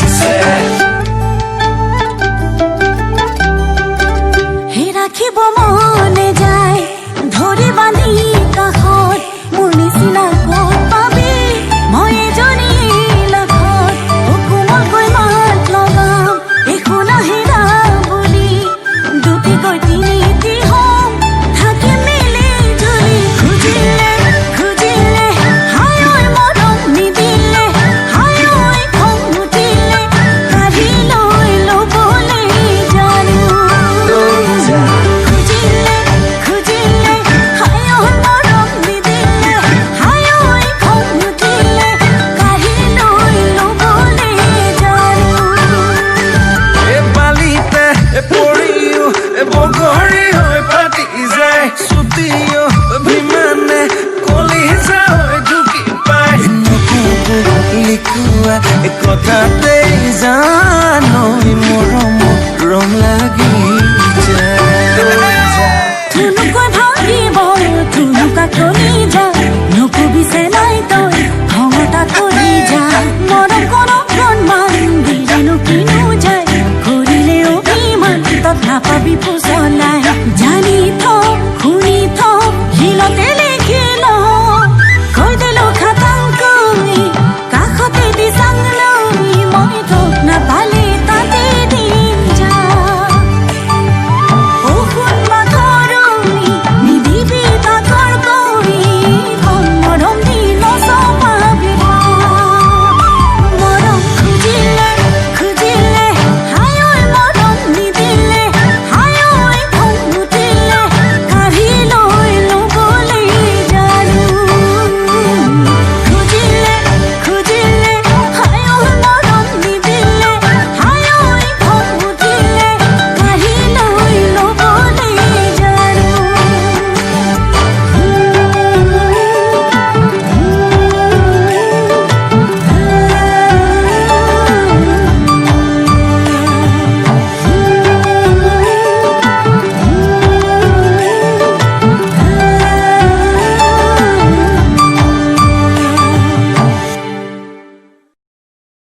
লাগিছে হে ৰাখিব মনে যায় ধৰি বান্ধি কাষত মোৰ নিচিনা ক'ত পাবি মই এজনী লাখত কোমলকৈ মাত লগাম একো নাহেৰা বুলি দুটিকৈ তিনিটি হ'ম থাকি মিলি জুলি খুজিলে খুজিলে হায় ঐ মৰম নিদিলে হায় ঐ খং উঠিলে কাঢ়ি লৈ ল'বলৈ জানো খুজিলে খুজিলে হায় ঐ মৰম নিদিলে হায় ঐ খং উঠিলে কাঢ়ি লৈ ল'বলৈ জানো বালিতে পৰিও বগৰী হৈ পাতি যায় ছুটিও অভিমানে কলিজা হৈ ঢুকি পায় লিখোৱা কথাতে জানো মৰম ৰং লাগি থুনুকৈ ভাঙিব থুনুকা কলি যা নকবিছে নাই তই খঙতা কৰি যা মৰম কোনো